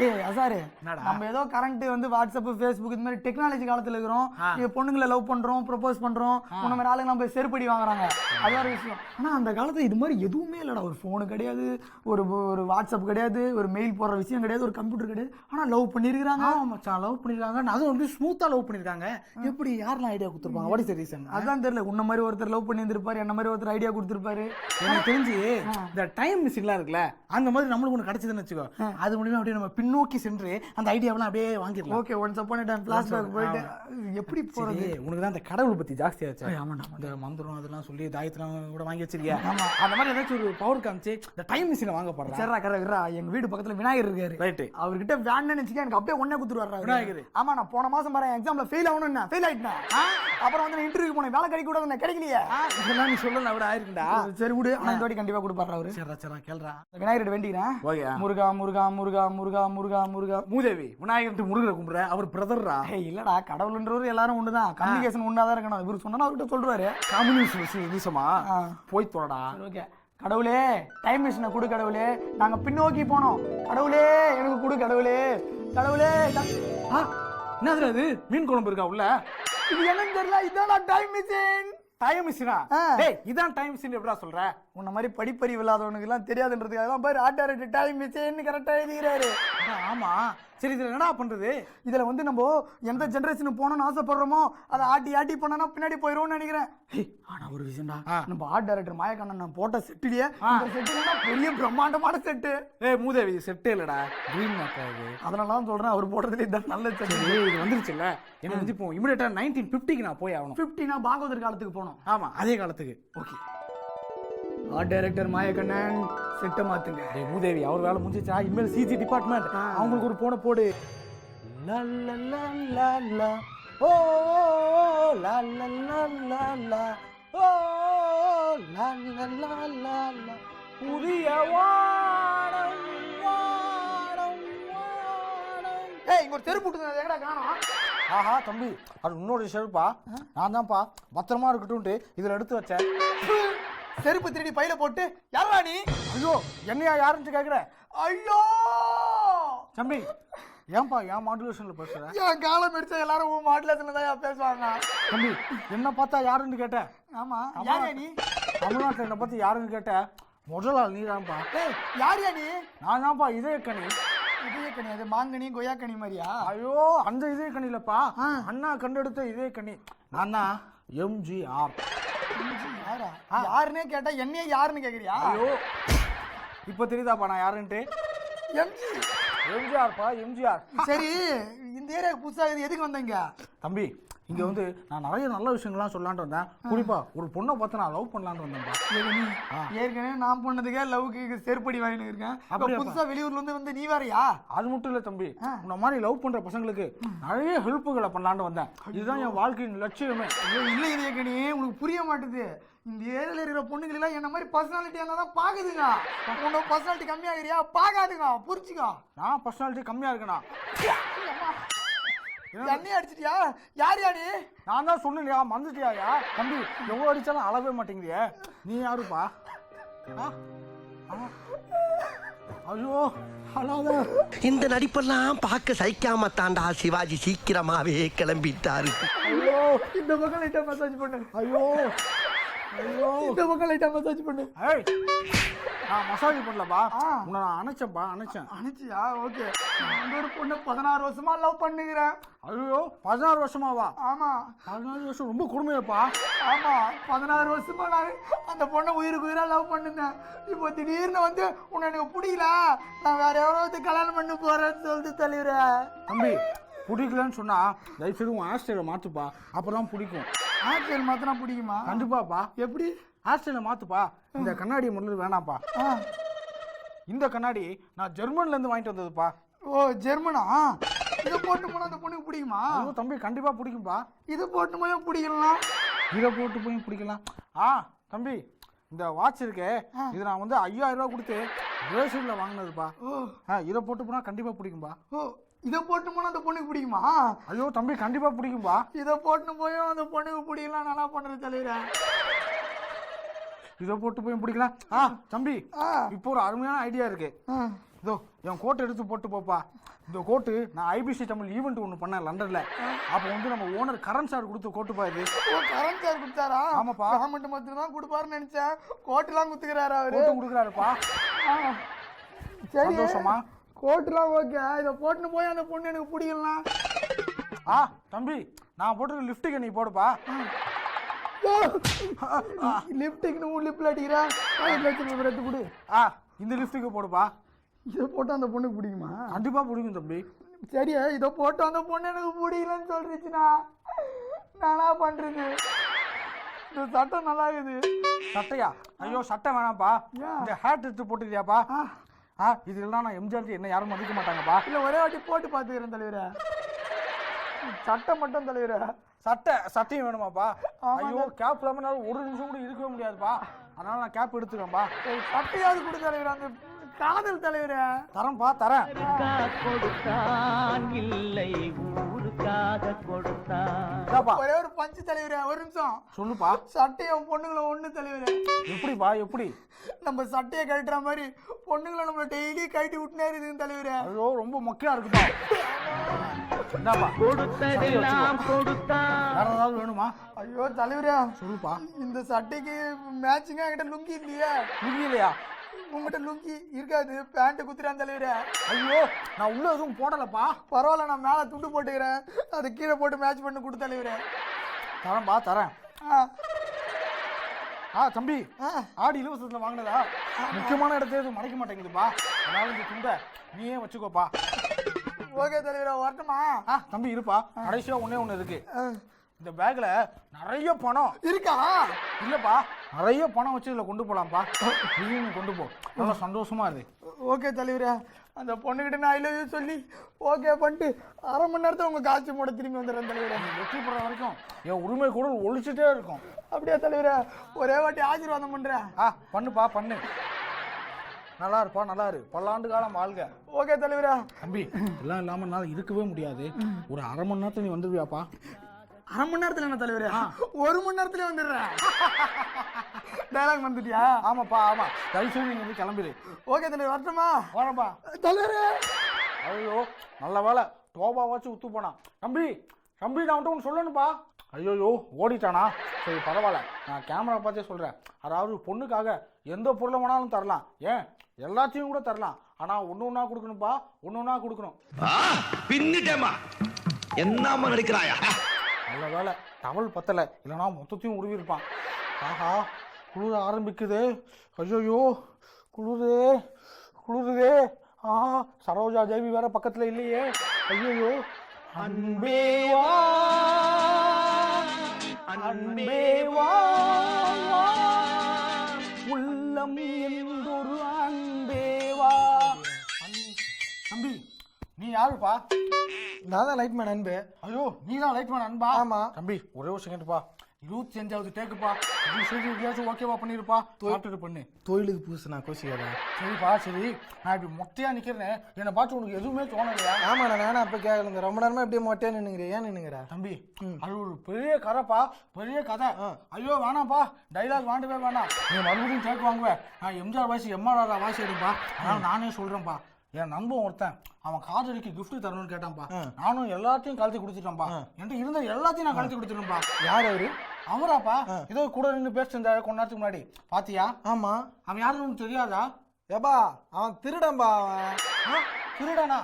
ஏய் அசாரு, நம்ம ஏதோ கரண்ட் வந்து வாட்ஸ்அப் ஃபேஸ்புக் இந்த மாதிரி டெக்னாலஜி காலத்துல இருக்கிறோம். பொண்ணுங்களை லவ் பண்றோம், ப்ரொபோஸ் பண்றோம், உன்ன மாதிரி ஆளுங்க நம்ம செருப்படி வாங்குறாங்க, அது ஒரு விஷயம். ஆனா அந்த காலத்துல இது மாதிரி எதுவுமே இல்லடா. ஒரு போனு கிடையாது, ஒரு ஒரு வாட்ஸ்அப் கிடையாது, ஒரு மெயில் போடுற விஷயம் கிடையாது, ஒரு கம்ப்யூட்டர் கிடையாது. ஆனா லவ் பண்ணிருக்காங்க. மச்சான் லவ் பண்ணிருக்காங்க, அதுவும் வந்து ஸ்மூத்தா லவ் பண்ணிருக்காங்க. எப்படி யாரெல்லாம் ஐடியா கொடுத்துருப்பாங்க? What is the reason? அதான் தெரியல. உன்ன மாதிரி ஒருத்தர் லவ் பண்ணி இருந்திருப்பாரு, என்ன மாதிரி ஒருத்தர் ஐடியா கொடுத்திருப்பாரு. எனக்கு தெரிஞ்சு இந்த டைம் மிஷின்லாம் இருக்குல்ல, அந்த மாதிரி நம்மளுக்கு ஒன்று கிடைச்சதுன்னு வச்சுக்கோ, அது மூலியமா அப்படியே நம்ம பின்னோக்கி சென்று அந்த ஐடியாவெல்லாம் அப்படியே வாங்கிடலாம். Okay, once upon a time flashback போயிட்டு எப்படி போறது? உனக்கு தான் அந்த கடவுள் பத்தி ஜாஸ்தியாச்சு. ஆமாண்டா, இந்த மந்திரம் அதெல்லாம் சொல்லி தாயத்தெல்லாம் கூட வாங்கி வச்சிருக்கியா? ஆமா, அந்த மாதிரி ஏதாச்சும் ஒரு பவர் காமிச்சு இந்த டைம் மிஷினை வாங்க போறேன். சரிடா கரெக்டா. எங்க வீடு பக்கத்துல விநாயகர் இருக்காரு. ரைட். அவர்கிட்ட வேணும்னு நினைச்சுக்க எனக்கு அப்படியே ஒண்ணே குடுத்துருவாரு விநாயகர். ஆமா, நான் போன மாசம் பாரு எக்ஸாம்ல ஃபெயில் ஆகணும்னு ஃபெயில் ஆயிட்டேன். அப்புறம் வந்து இன்டர்வியூ போனேன், வேலை கிடைக்க கூடாது, கிடைக்கலையே. இதெல்லாம் நீ சொல்லல விட ஆயிருக்குடா. சரி விடு, ஆனா இந்த வாட்டி கண்டிப்பா கொடுப்பாரு அவரு. சரிடா சரிடா கேளுடா. விநாயகர் வேண்டிக்கிறேன். முருகா முருகா முருகா முருகா முருகா முருகா. மூதேவி விநாயகர் முருகரை கும்பிடுற அவர் பிரதர்ரா. இல்லடா, கடவுள்ன்றவர் எல்லாரும் ஒண்ணுதான், கம்யூனிகேஷன் ஒண்ணாதான் இருக்கணும். இவரு சொன்னா அவர்கிட்ட சொல்றாரு கம்யூனிசமா போய் தோடா. ஓகே, கடவுளே டைம் மிஷினை கொடு கடவுளே, நாங்க பின்னோக்கி போனோம், கடவுளே எனக்கு கொடு கடவுளே, கடவுளே. என்னது அது? மீன் குழம்பு இருக்கா உள்ள? இது என்னன்னு தெரியல. இதான் டைம் மிஷின். டைம் மிஷினா? டேய், இதான் டைம் மிஷின் எப்படா சொல்ற? உன்ன மாதிரி படிப்பறிவு இல்லாதவனுக்கு எல்லாம் தெரியாதுன்றதுக்காக தான் பாரு ஆட்டாரட்டு டைம் மிஷின் கரெக்டா எழுதிக்கிறாரு. ஆமா, சரி இதுல என்னடா பண்றது? இதுல வந்து நம்ம எந்த ஜெனரேஷனுக்கு போகணும்னு ஆசைப்படுறோமோ அதை ஆட்டி ஆட்டி பண்ணனா பின்னாடி போயிடும்னு நினைக்கிறேன். ஆனா ஒரு விஷயம்டா, நம்ம ஆர்ட் டைரக்டர் மாயக்கண்ணன் போட்ட செட்டுலயே பெரிய பிரம்மாண்டமான செட்டு. மூதேவி செட்டே இல்லடா, ட்ரீம் மேக்கர் இது. அதனாலதான் சொல்றேன் அவர் போட்டதுல இதான் நல்ல செட்டு. இது வந்துருச்சுல்ல, என்ன வந்து இப்போ இமிடியேட்டா 1950க்கு நான் போய் ஆகணும். 50னா பாகவதர் காலத்துக்கு போகணும். ஆமா, அதே காலத்துக்கு. ஓகே, ஆர்ட் டைரக்டர் மாயக்கண்ணன் செட்டை மாத்துங்க. மூதேவி அவர் வேலை முடிஞ்சிச்சா? இனிமேல் சிஜி டிபார்ட்மெண்ட் அவங்களுக்கு ஒரு போன போடு. ஓ புதிய வானம் வானம் வானம். இங்க ஒரு தெரு போட்டு எங்கடா காணோம்? ஆஹா தம்பி, அது இன்னொரு செருப்பா. நான் தான்ப்பா பத்திரமா இருக்கட்டும்ட்டு இதுல எடுத்து வச்சேன். செருப்பு திருடி பையில போட்டு யாரா நீ? ஐயோ, என்னையா யாருன்னு கேக்குற? ஐயோ தம்பி, ஏன்பா என் மாடுலேஷன்ல பேசுற? என் காலம் எடுத்த எல்லாரும் உன் மாடுலேஷன்ல தான் பேசுவாங்க. தம்பி, என்ன பார்த்தா யாருன்னு கேட்ட? ஆமா, யாரா நீ? தமிழ்நாட்டில் என்ன பத்தி யாருன்னு கேட்ட? முதலாள் நீ தான்ப்பா. யாரியா நீ? நான் தான்ப்பா இதயக்கனி. இதயக்கனி? அது மாங்கனி கொய்யாக்கனி மாதிரியா? ஐயோ, அந்த இதயக்கனிலப்பா, அண்ணா கண்டெடுத்த இதயக்கனி. நான் தான் எம்ஜிஆர். யாருன்னே கேட்டா என்னையே யாருன்னு கேக்குறியா? ஐயோ, இப்ப தெரியுதாப்பா நான் யாருன்ட்டு? எம்ஜிஆர்ப்பா, எம்ஜிஆர். சரி, இந்த ஏரியாவுக்கு புதுசா எதுக்கு வந்தீங்க? தம்பி, இங்க வந்து நான் நிறைய நல்ல விஷயங்கள்லாம் சொல்லலான்ட்டு வந்தேன். குறிப்பா ஒரு பொண்ணை பார்த்து நான் லவ் பண்ணலான்னு வந்தேன்ப்பா. ஏற்கனவே நான் பண்ணதுக்கே லவ்க்கு செருப்படி வாங்கிட்டு இருக்கேன். அப்படி புதுசா வெளியூர்ல இருந்து வந்து நீ வேறயா? அது மட்டும் இல்ல தம்பி, இந்த மாதிரி லவ் பண்ற பசங்களுக்கு நிறைய ஹெல்ப்புகளை பண்ணலான்னு வந்தேன். இதுதான் என் வாழ்க்கையின் லட்சியமே. இல்ல இதயக்கனி, உனக்கு புரிய மாட்டுது. இந்த ஏரியால இருக்கிற பொண்ணுங்க எல்லாம் என்ன மாதிரி பர்சனாலிட்டியா தான் பாக்குதுங்க. உன்னோட பர்சனாலிட்டி கம்மியாகிறியா? பாக்காதுங்க, புரிச்சுக்கோ. நான் பர்சனாலிட்டி கம்மியா இருக்கேனா? என்னைய அடிச்சிட்டியா? யார் யாரு? நான் தான் சொன்னியா, மறந்துட்டியா? தம்பி, எவ்வளவு அடிச்சாலும் அளவே மாட்டேங்கிறியே. நீ யாருப்பா? ஐயோ, இந்த நடிப்பெல்லாம் பார்க்க சகிக்காம தாண்டா சிவாஜி சீக்கிரமாவே கிளம்பிட்டாரு. ஐயோ, இந்த பக்கம் லைட்டா மசாஜ் பண்ணு. ஐயோ ஐயோ, இந்த பக்கம் லைட்டா மசாஜ் பண்ணு. நான் மசாஜ் பண்ணலப்பா, உன்னை நான் அணைச்சேன்ப்பா, அணைச்சியா? ஓகே. நான் ஒரு பொண்ணு 16 வருஷமா லவ் பண்ணுகிறேன். ஐயோ, 16 வருஷமாவா? ஆமா, 16 வருஷம் ரொம்ப கொடுமையாப்பா. ஆமா, 16 வருஷமா நான் அந்த பொண்ணை உயிருக்கு உயிரா லவ் பண்ணுனேன். இப்போ திடீர்னு வந்து உன்னை எனக்கு பிடிக்கல, நான் வேற எவ்வளவு கல்யாணம் பண்ண போறேன்னு சொல்லிட்டு தள்ளிடுறேன். தம்பி, பிடிக்கலன்னு சொன்னா தயவு செய்து உன் ஹேர் ஸ்டைலை மாத்துப்பா, அப்பதான் பிடிக்கும். ஹேர் ஸ்டைல் மாத்தினா பிடிக்குமா? கண்டிப்பாப்பா. எப்படி? ஹேர் ஸ்டைலை மாத்துப்பா. இந்த கண்ணாடி முதல்ல வேணாப்பா. இந்த கண்ணாடி நான் ஜெர்மன்ல இருந்து வாங்கிட்டு வந்ததுப்பா. ஓ, ஜெர்மனா? இதை போட்டு போனா அந்த பொண்ணுக்கு பிடிக்குமா? தம்பி, கண்டிப்பா பிடிக்கும்பா. இதை போட்டு போய் பிடிக்கலாம். இதை போட்டு போய் பிடிக்கலாம். தம்பி, இந்த வாட்ச் இருக்கே, இது நான் வந்து 5000 ரூபா கொடுத்து பிரேசில்ல வாங்கினதுப்பா. இதை போட்டு போனா கண்டிப்பா பிடிக்கும்பா. ஓ, இதை போட்டு போனா அந்த பொண்ணுக்கு பிடிக்குமா? ஐயோ தம்பி, கண்டிப்பா பிடிக்கும்பா. இதை போட்டு போய் அந்த பொண்ணுக்கு பிடிக்கலாம். நல்லா பண்றது தலைவர. இதை போட்டு போய் பிடிக்கலாம். தம்பி இப்போ ஒரு அருமையான ஐடியா இருக்கு. இதோ என் கோட்டை எடுத்து போட்டு போப்பா. இந்த கோட்டு நான் ஐபிசி தமிழ் ஈவெண்ட் ஒன்று பண்ணேன் லண்டன்ல. அப்போ வந்து நம்ம ஓனர் கரண் சார் கொடுத்த கோட்டுப்பா இது. கரண் சார் கொடுத்தாரா? ஆமாப்பா. கவர்மெண்ட் மட்டும் தான் கொடுப்பாருன்னு நினைச்சேன். கோட்டுலாம் குத்துக்கிறாரு அவரு. கோட்டு கொடுக்குறாருப்பா. சரி சந்தோஷமா? கோட்டுலாம் ஓகே. இதை போட்டுன்னு போய் அந்த பொண்ணு எனக்கு பிடிக்கலாம். தம்பி நான் போட்டுருக்க லிஃப்ட்டுக்கு நீ போடுப்பா. லிப்டிக் லிப்ல அடிக்கிறா. 5 லட்சம் எடுத்து கொடு. இந்த லிஃப்ட்டுக்கு போடுப்பா. இதை போட்டு அந்த பொண்ணுக்கு பிடிக்குமா? கண்டிப்பா பிடிக்கும் தம்பி. சரி இதை போட்டு அந்த பொண்ணு எனக்கு பிடிக்கலன்னு சொல்லிச்சுன்னா நானா பண்றது? இந்த சட்டை நல்லா இருக்குது. சட்டையா? ஐயோ சட்டை வேணாம்ப்பா. இந்த ஹேட் எடுத்து போட்டுக்கிறியாப்பா? இது இல்லைனா நான் எம்ஜிஆர் என்ன யாரும் மதிக்க மாட்டாங்கப்பா. இல்ல ஒரே வாட்டி போட்டு பாத்துக்கிறேன் தலைவரே. சட்டை மட்டும் தலைவரே. சட்டையும் வேணுமாப்பா? ஐயோ கேப் இல்லாம ஒரு நிமிஷம் கூட இருக்கவே முடியாதுப்பா. அதனால நான் கேப் எடுத்துக்கிறேன்ப்பா. சட்டையாவது கொடு தலைவரே. அந்த காதல் தலைவரே. தரேன்ப்பா தரேன். கொடுத்தான் இல்லை ஊருக்காக கொடுத்தான். ஒரே ஒரு பஞ்சு தலைவரே. ஒரு நிமிஷம் சொல்லுப்பா. சட்டையை பொண்ணுங்களை ஒண்ணு தலைவரே. எப்படிப்பா எப்படி? நம்ம சட்டையை கழட்டுற மாதிரி பொண்ணுங்களை நம்ம டெய்லி கழட்டி விட்டுனே இருக்குதுன்னு தலைவரே. ஐயோ ரொம்ப மொக்கையா இருக்குப்பா. என்னப்பா கொடுத்ததெல்லாம் கொடுத்தான். வேற ஏதாவது வேணுமா? ஐயோ தலைவரே சொல்லுப்பா. இந்த சட்டைக்கு மேட்சிங்கா என்கிட்ட லுங்கி இல்லையா? லுங்கி இல்லையா? உங்ககிட்ட லுங்கி இருக்காது. பேண்ட் குத்துறான் தலைவரே. ஐயோ நான் உள்ள எதுவும் போடலப்பா. பரவாயில்ல நான் மேல துண்டு போட்டுக்கிறேன். அது கீழே போட்டு மேட்ச் பண்ணி கொடு தலைவரே. தரேன்பா தரேன். தம்பி ஆடி இலவசத்துல வாங்கினதா? முக்கியமான இடத்துல எதுவும் மறைக்க மாட்டேங்குதுப்பா. அதனால இந்த துண்டை நீயே வச்சுக்கோப்பா. ஓகே தலைவரே வரட்டுமா? தம்பி இருப்பா. கடைசியா ஒண்ணே இருக்கு. இந்த பேக்ல நிறைய பணம் இருக்கா? இல்லப்பா நிறைய பணம் வச்சு இதுல கொண்டு போலாம்ப்பா. நீ கொண்டு போ. நல்லா சந்தோஷமா இருக்கு. ஓகே தலைவரே. அந்த பொண்ணுகிட்ட நான் ஐ லவ் யூ சொல்லி ஓகே பண்ணிட்டு 1/2 மணி நேரத்தில் உங்க காட்சி மூட திரும்பி வந்துடுறேன் தலைவரே. வெற்றி பெற வரைக்கும் என் உரிமை கூட ஒழிச்சுட்டே இருக்கும். அப்படியா தலைவரே? ஒரே வாட்டி ஆசீர்வாதம் பண்றேன். பண்ணுப்பா பண்ணு. நல்லா இருப்பா நல்லா இரு. பல்லாண்டு காலம் வாழ்க. ஓகே தலைவரே. தம்பி எல்லாம் இல்லாம என்னால இருக்கவே முடியாது. ஒரு 1/2 மணி நேரத்துல நீ வந்துருவியாப்பா? 1/2 மணி நேரத்துல என்ன தலைவரே? 1 மணி நேரத்துல வந்துடுறேன். டைலாக் வந்துட்டியா? ஆமாப்பா ஆமா. தயவுசெய்து நீங்க வந்து கிளம்பிடு. ஓகே தலைவர் வரட்டுமா? வரப்பா தலைவரே. ஐயோ நல்ல வேலை டோபா வச்சு உத்து போனா. தம்பி தம்பி நான் ஒன்று சொல்லணும்ப்பா. ஐயோயோ ஓடிட்டானா? சரி பரவாயில்ல நான் கேமரா பார்த்தே சொல்றேன். அதாவது பொண்ணுக்காக எந்த பொருளை வேணாலும் தரலாம். ஏன் எல்லாத்தையும் கூட தரலாம். ஆனா ஒண்ணு கொடுக்கணும்ப்பா. ஒண்ணு கொடுக்கணும். பின்னிட்டேமா என்னமா நடிக்கிறாயா? நல்ல வேலை டவல் பத்தலை. இல்லைனா மொத்தத்தையும் உருவிருப்பான். ஆஹா குளிர ஆரம்பிக்குது. ஐயோயோ குளிருதே. சரோஜா தேவி வேற பக்கத்துல இல்லையே. ஐயோயோ அன்பேவா உள்ளம் என்றொரு அன்பேவா. தம்பி நீ யாருப்பா? நான் தான் லைட்மேன் அன்பு. ஐயோ நீ தான் லைட்மேன் அன்பா? ஆமா. தம்பி ஒரே ஒரு செகண்ட்ப்பா. 25வது டேக்குப்பா. ஓகேவா பண்ணிருப்பா. சாப்பிட்டு பண்ணு. தொழிலுக்கு புதுசு நான் கோசிக்கிறேன். சரிப்பா சரி. நான் இப்படி மொட்டையா நிக்கிறேன். என்னை பார்த்து உனக்கு எதுவுமே தோணலையா? ஆமா நான் வேணா அப்ப கேட்கலங்க. ரொம்ப நேரமா இப்படியே மொட்டையா நின்னுங்கிறேன். ஏன் நின்னுங்கிற? தம்பி அது ஒரு பெரிய கதைப்பா. பெரிய கதை. ஐயோ வேணாம்ப்பா. டைலாக் வாண்டவே வேணாம். நீ மறுபடியும் டேக் வாங்குவேன். நான் எம்ஜிஆர் வாய்ஸ் எம்ஆர் வாய்ஸ் எடுப்பா. அதனால நானே சொல்றேன்ப்பா. என் நண்பன் ஒருத்தன் அவன் காதலிக்கு கிஃப்ட் தரணும்னு கேட்டான்ப்பா. நானும் எல்லாத்தையும் கழட்டி கொடுத்துட்டேன்ப்பா. என்கிட்ட இருந்த எல்லாத்தையும் நான் கழட்டி கொடுத்துட்டேன்ப்பா. யார் அவரு? அவராப்பா ஏதோ கூட நின்று பேசிட்டு இருந்தாரு கொஞ்ச நேரத்துக்கு முன்னாடி. பாத்தியா? ஆமா. அவன் யாருன்னு தெரியாதா? ஏப்பா அவன் திருடன்பா. அவன் திருடானா?